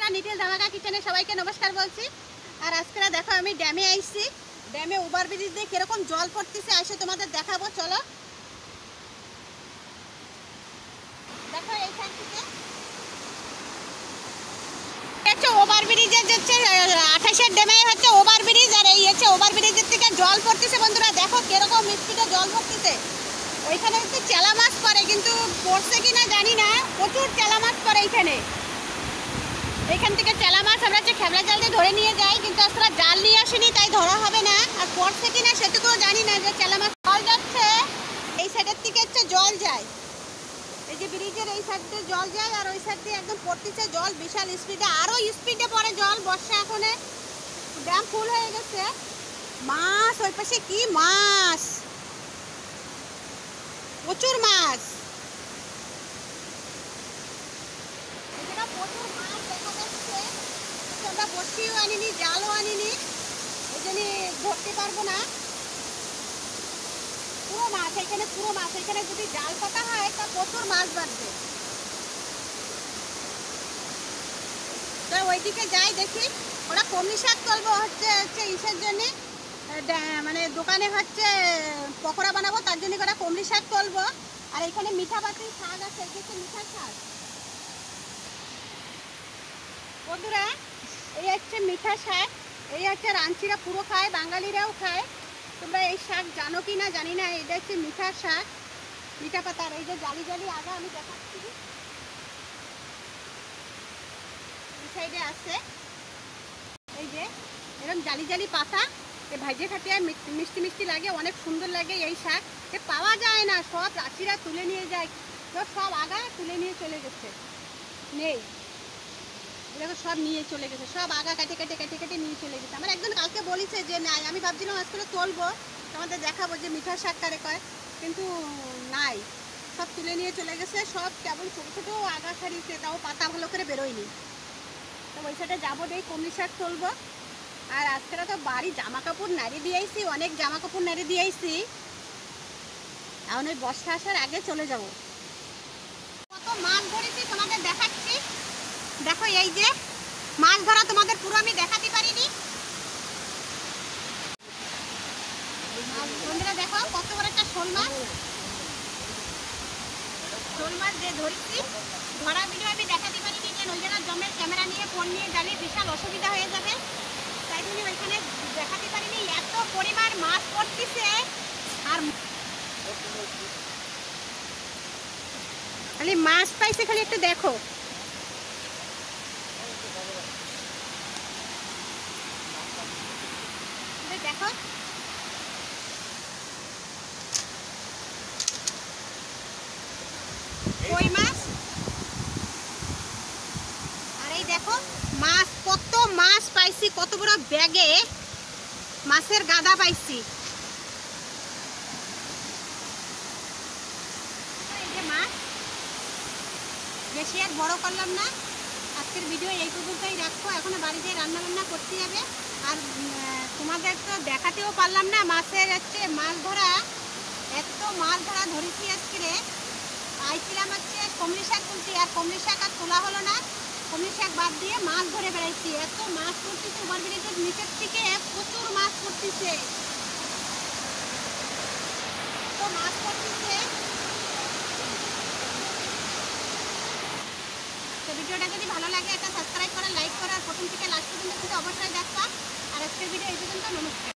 বন্ধুরা, নিটিল ধামাকা কিচেনে সবাইকে নমস্কার বলছি। আর আজকে দেখো আমি ড্যামে আইছি। ড্যামে ওভারব্রিজ দিয়ে কিরকম জল পড়তেছে আসে তোমাদের দেখাবো, চলো। দেখো এইখান থেকে হচ্ছে ওভারব্রিজের হচ্ছে 28 ড্যামে হচ্ছে ওভারব্রিজ, আর এই হচ্ছে ওভারব্রিজের থেকে জল পড়তেছে। বন্ধুরা দেখো কিরকম স্পিডে জল পড়তেছে। ওইখানে হচ্ছে চেলা মাছ পড়ে, কিন্তু পড়ছে কিনা জানি না, প্রচুর চেলা মাছ পড়ে এইখানে। এইখান থেকে চেলা মাছ আমরা হচ্ছে খেবলা জাল দিয়ে ধরে নিয়ে যাই, কিন্তু আসলে জাল নিয়ে আসিনি, তাই ধরা হবে না। আর পড়ছে কিনা সেটুকুও জানি না যে চেলা মাছ। জল যাচ্ছে এই সাইডের থেকে হচ্ছে জল যায়, এই যে ব্রিজের এই সাইড দিয়ে জল যায়, আর ওই সাইড দিয়ে একদম পড়তেছে জল বিশাল স্পিডে। আরও স্পিডে পড়ে জল, বর্ষা এখন ড্যাম ফুল হয়ে গেছে। মাছ ওই পাশে কি মাছ, প্রচুর মাছ, প্রচুর মাছ দেখা যাচ্ছে। আমরা বড়শিও আনিনি, জালও আনিনি, ওই জন্য ধরতে পারবো না। পুরো মাছ এখানে, পুরো মাছ এখানে যদি জাল পাতা হয় তা প্রচুর মাছ বাড়বে। তো ওইদিকে যাই দেখি, ওরা কলমি শাক তুলবো হচ্ছে ইসের জন্যে, মানে দোকানে হচ্ছে পকোড়া বানাবো, তার জন্য ওরা কলমি শাক তুলবো। আর এখানে মিঠা পাতির শাক আছে, হচ্ছে মিঠা শাক। বন্ধুরা এই হচ্ছে মিঠা শাক, এই হচ্ছে রাঞ্চিরা পুরো খায়, বাঙালিরাও খায়। তোমরা এই শাক জানো কি না জানি না। এটা হচ্ছে মিঠা শাক, মিঠা পাতার। এই যে জালি জালি আগা আমি দেখাচ্ছি, এই সাইডে আছে, এই যে এরকম জালি জালি পাতা। এই ভাজে খাতে মিষ্টি মিষ্টি লাগে, অনেক সুন্দর লাগে। এই শাক পাওয়া যায় না, সব চাষিরা তুলে নিয়ে যায়, তো সব আগা তুলে নিয়ে চলে গেছে, নেই। দেখো সব নিয়ে চলে গেছে, সব আগা কেটে কেটে কেটে কেটে নিয়ে চলে গেছে। আমার একজন কালকে বলেছে যে নাই, আমি ভাবছিলাম আজ করে তুলবো, তোমাদের দেখাবো যে মিঠা শাক কারে কয়, কিন্তু নাই, সব তুলে নিয়ে চলে গেছে। সব কেবল ছোটো ছোটো আগা ছাড়িয়েছে, তাও পাতা ভালো করে বেরোয়নি। তো ওই সাইডে যাবো, দেই কলমি শাক তুলবো। আর আজকে তো বাড়ি জামা কাপড় নাড়ি দিয়ে আইছি, অনেক জামা কাপড় নাড়ি দিয়ে আইছি। এখন ওই বর্ষা আসার আগে চলে যাব। কত মাছ ধরেছি তোমাদের দেখাচ্ছি। দেখো এই যে মাছ ধরা তোমাদের পুরো আমি দেখাতে পারিনি। বন্ধুরা দেখো কত বড় একটা শোল মাছ, শোল মাছ যে ধরেছি, ধরা ভিডিও আমি দেখাতে পারিনি, যে ওই জন্য জমের ক্যামেরা নিয়ে ফোন নিয়ে গেলে বিশাল অসুবিধা হয়ে যাবে, তাই জন্য ওইখানে দেখাতে পারিনি। এত পরিমাণ মাছ পড়তেছে, আর খালি মাছ পাইছে, খালি একটু দেখো। দেখো কই মাছ, আর এই দেখো মাছ, কত মাছ পাইছি, কত বড় ব্যাগে মাছের গাদা পাইছি। এই যে মাছ, বেশি আর বড় করলাম না, আজকের ভিডিও এই পর্যন্তই রাখবো। এখনো বাড়িতে রান্না বান্না করতে হবে। আর তোমাদের তো দেখাতেও পারলাম না মাছের হচ্ছে মাছ ধরা, এত মাছ ধরা ধরেছি আজকে। আইছিলাম হচ্ছে কমলি শাক তুলছি, আর কমলি শাক আর তোলা হলো না, কমলি শাক বাদ দিয়ে মাছ ধরে বেড়াইছি। এত মাছ পড়তেছে, ওভারব্রিজের নিচের থেকে প্রচুর মাছ পড়তেছে, তো মাছ পড়তেছে। তো ভিডিওটা যদি ভালো লাগে একটা সাবস্ক্রাইব করা, লাইক করা, প্রথম থেকে লাস্ট পর্যন্ত কিন্তু অবশ্যই দেখবা। আর আজকের ভিডিও এই পর্যন্ত, নমস্কার।